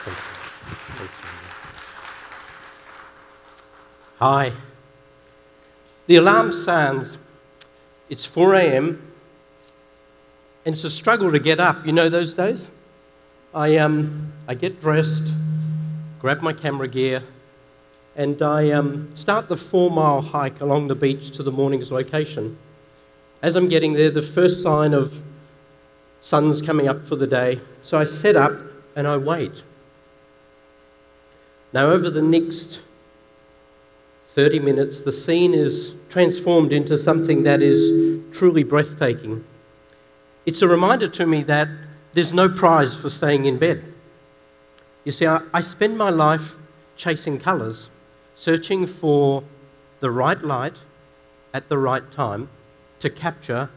Thank you. Thank you. Hi. The alarm sounds. It's 4 a.m. and it's a struggle to get up. You know those days? I get dressed, grab my camera gear, and I start the 4-mile hike along the beach to the morning's location. As I'm getting there, the first sign of sun's coming up for the day, so I set up and I wait. Now, over the next 30 minutes, the scene is transformed into something that is truly breathtaking. It's a reminder to me that there's no prize for staying in bed. You see, I spend my life chasing colours, searching for the right light at the right time to capture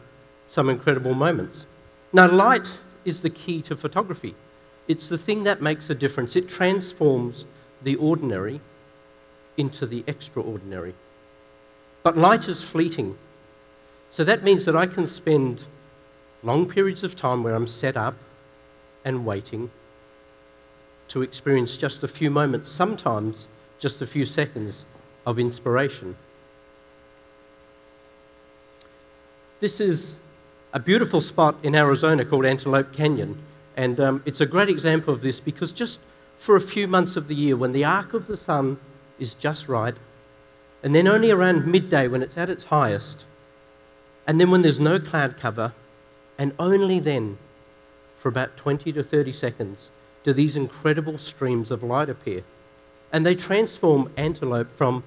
some incredible moments. Now, light is the key to photography. It's the thing that makes a difference. It transforms the ordinary into the extraordinary. But light is fleeting. So that means that I can spend long periods of time where I'm set up and waiting to experience just a few moments, sometimes just a few seconds of inspiration. This is a beautiful spot in Arizona called Antelope Canyon, and it's a great example of this because just for a few months of the year, when the arc of the sun is just right, and then only around midday when it's at its highest, and then when there's no cloud cover, and only then, for about 20 to 30 seconds, do these incredible streams of light appear. And they transform Antelope from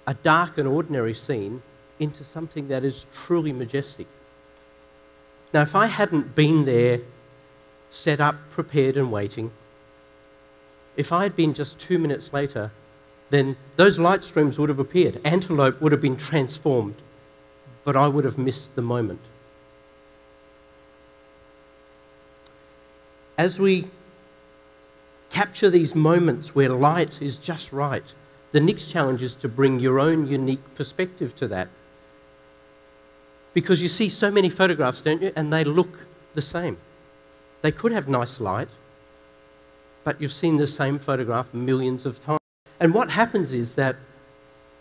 a dark and ordinary scene into something that is truly majestic. Now, if I hadn't been there, set up, prepared, and waiting, if I had been just 2 minutes later, then those light streams would have appeared. Antelope would have been transformed, but I would have missed the moment. As we capture these moments where light is just right, the next challenge is to bring your own unique perspective to that. Because you see so many photographs, don't you? And they look the same. They could have nice light, but you've seen the same photograph millions of times. And what happens is that,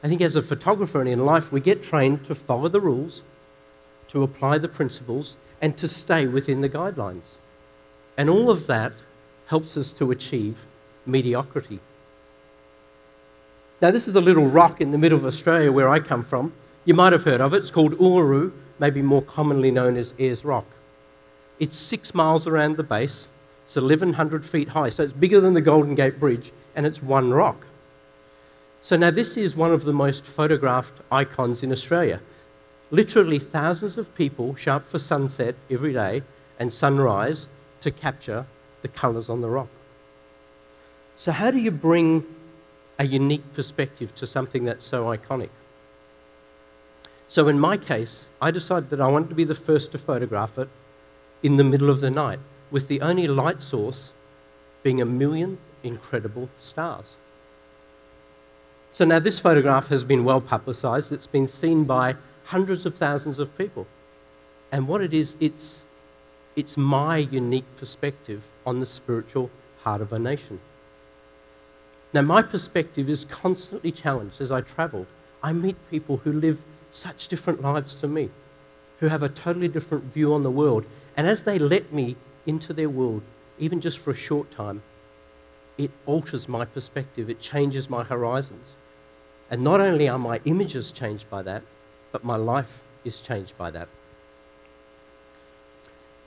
I think as a photographer and in life, we get trained to follow the rules, to apply the principles, and to stay within the guidelines. And all of that helps us to achieve mediocrity. Now, this is a little rock in the middle of Australia where I come from. You might have heard of it. It's called Uluru, maybe more commonly known as Ayers Rock. It's 6 miles around the base. It's 1,100 feet high, so it's bigger than the Golden Gate Bridge, and it's one rock. So now this is one of the most photographed icons in Australia. Literally thousands of people show up for sunset every day and sunrise to capture the colours on the rock. So how do you bring a unique perspective to something that's so iconic? So in my case, I decided that I wanted to be the first to photograph it in the middle of the night, with the only light source being 1 million incredible stars. So now this photograph has been well publicised. It's been seen by hundreds of thousands of people. And what it is, it's my unique perspective on the spiritual heart of a nation. Now, my perspective is constantly challenged as I travel. I meet people who live such different lives to me, who have a totally different view on the world. And as they let me into their world, even just for a short time, it alters my perspective. It changes my horizons. And not only are my images changed by that, but my life is changed by that.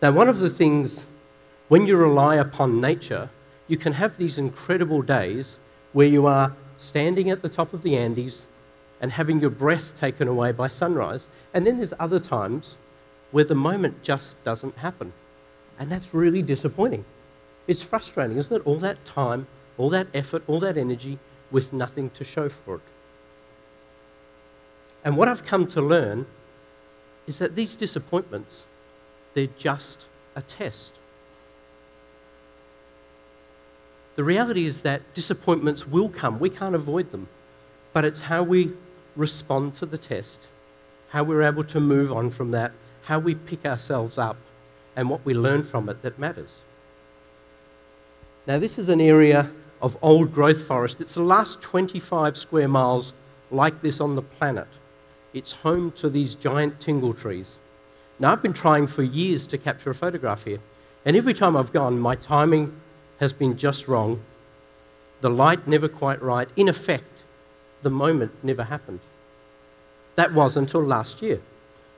Now, one of the things, when you rely upon nature, you can have these incredible days where you are standing at the top of the Andes and having your breath taken away by sunrise. And then there's other times where the moment just doesn't happen. And that's really disappointing. It's frustrating, isn't it? All that time, all that effort, all that energy with nothing to show for it. And what I've come to learn is that these disappointments, they're just a test. The reality is that disappointments will come. We can't avoid them. But it's how we respond to the test, how we're able to move on from that, how we pick ourselves up, and what we learn from it that matters. Now, this is an area of old growth forest. It's the last 25 square miles like this on the planet. It's home to these giant tingle trees. Now, I've been trying for years to capture a photograph here, and every time I've gone, my timing has been just wrong. The light never quite right. In effect, the moment never happened. That was until last year,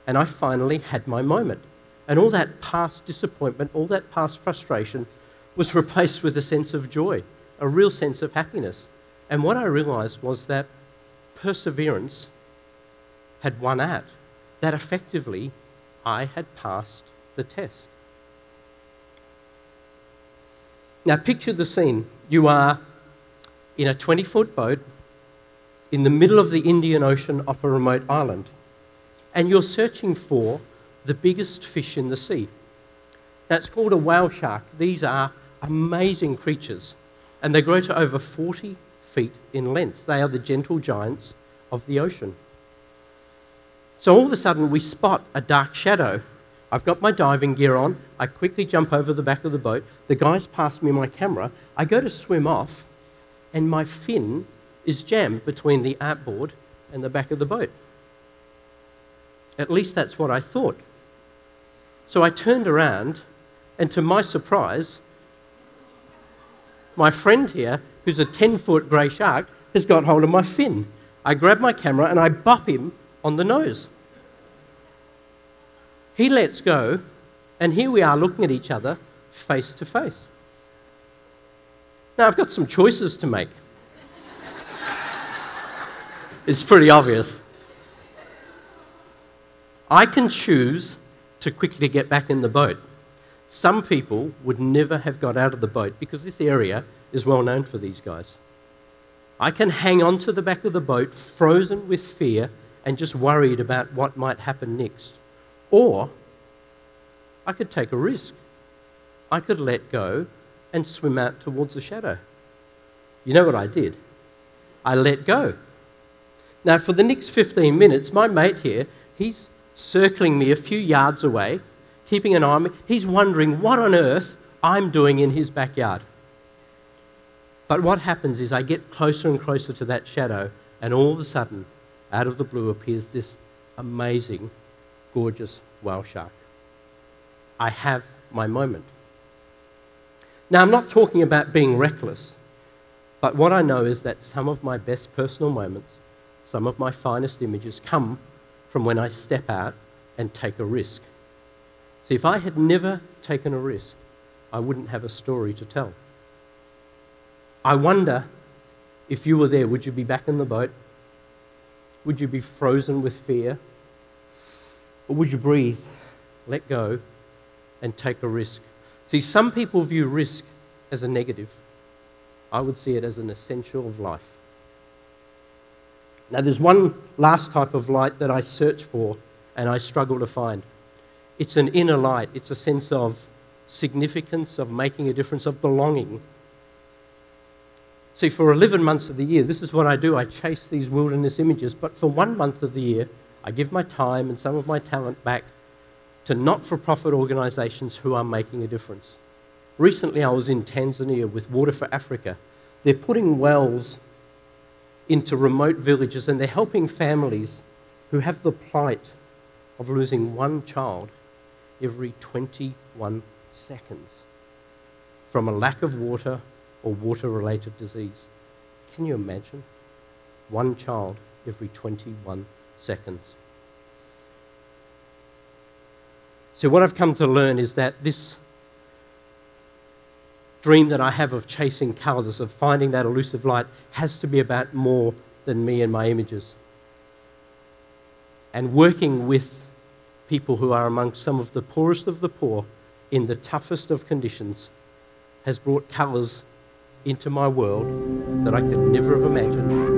and I finally had my moment. And all that past disappointment, all that past frustration was replaced with a sense of joy, a real sense of happiness. And what I realized was that perseverance had won out, that effectively I had passed the test. Now picture the scene. You are in a 20-foot boat in the middle of the Indian Ocean off a remote island, and you're searching for the biggest fish in the sea. Now it's called a whale shark. These are amazing creatures, and they grow to over 40 feet in length. They are the gentle giants of the ocean. So all of a sudden we spot a dark shadow. I've got my diving gear on. I quickly jump over the back of the boat. The guys pass me my camera. I go to swim off, and my fin is jammed between the outboard and the back of the boat. At least that's what I thought. So I turned around, and to my surprise, my friend here, who's a 10-foot grey shark, has got hold of my fin. I grab my camera and I bop him on the nose. He lets go, and here we are looking at each other face to face. Now, I've got some choices to make. It's pretty obvious. I can choose to quickly get back in the boat. Some people would never have got out of the boat because this area is well known for these guys. I can hang on to the back of the boat, frozen with fear and just worried about what might happen next. Or I could take a risk. I could let go and swim out towards the shadow. You know what I did? I let go. Now, for the next 15 minutes, my mate here, he's circling me a few yards away, keeping an eye on me. He's wondering what on earth I'm doing in his backyard. But what happens is I get closer and closer to that shadow, and all of a sudden, out of the blue appears this amazing, gorgeous whale shark. I have my moment. Now, I'm not talking about being reckless, but what I know is that some of my best personal moments, some of my finest images come from when I step out and take a risk. See, if I had never taken a risk, I wouldn't have a story to tell. I wonder if you were there, would you be back in the boat? Would you be frozen with fear? Or would you breathe, let go, and take a risk? See, some people view risk as a negative. I would see it as an essential of life. Now, there's one last type of light that I search for and I struggle to find. It's an inner light. It's a sense of significance, of making a difference, of belonging. See, for 11 months of the year, this is what I do. I chase these wilderness images, but for 1 month of the year, I give my time and some of my talent back to not-for-profit organisations who are making a difference. Recently, I was in Tanzania with Water for Africa. They're putting wells into remote villages, and they're helping families who have the plight of losing one child every 21 seconds from a lack of water or water-related disease. Can you imagine? One child every 21 seconds. So what I've come to learn is that this dream that I have of chasing colours, of finding that elusive light, has to be about more than me and my images. And working with people who are amongst some of the poorest of the poor in the toughest of conditions has brought colours into my world that I could never have imagined.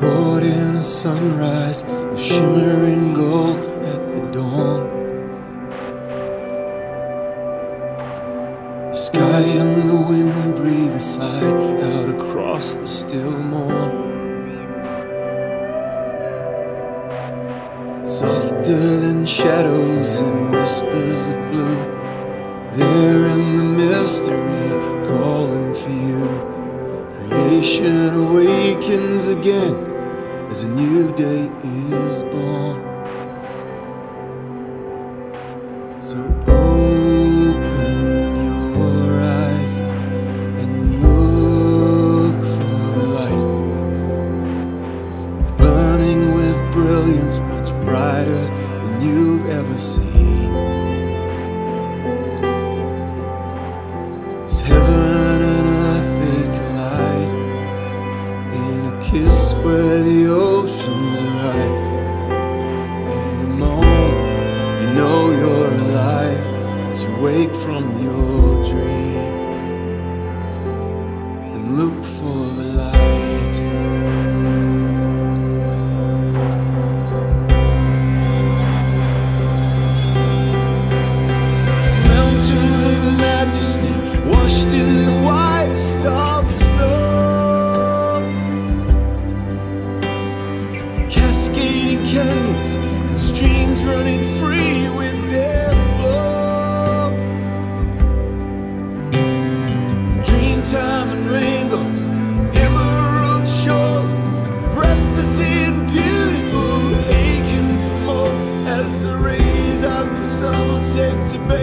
Caught in a sunrise of shimmering gold at the dawn. The sky and the wind breathe a sigh out across the still morn. Softer than shadows and whispers of blue, there in the mystery, calling for you. Creation awakens again as a new day is born. So open your eyes and look for the light. It's burning with brilliance, much brighter than you've ever seen. It's heaven and earth, they collide in a kiss where the oceans rise. In a moment, you know you're alive as you wake from your dream and look for the light. Mountains of majesty washed in the whitest of snow, cascading canyons and streams running free with their flow. Dreamtime and rainbows, emerald shores, breathless and beautiful, aching for more as the rays of the sun set to bathe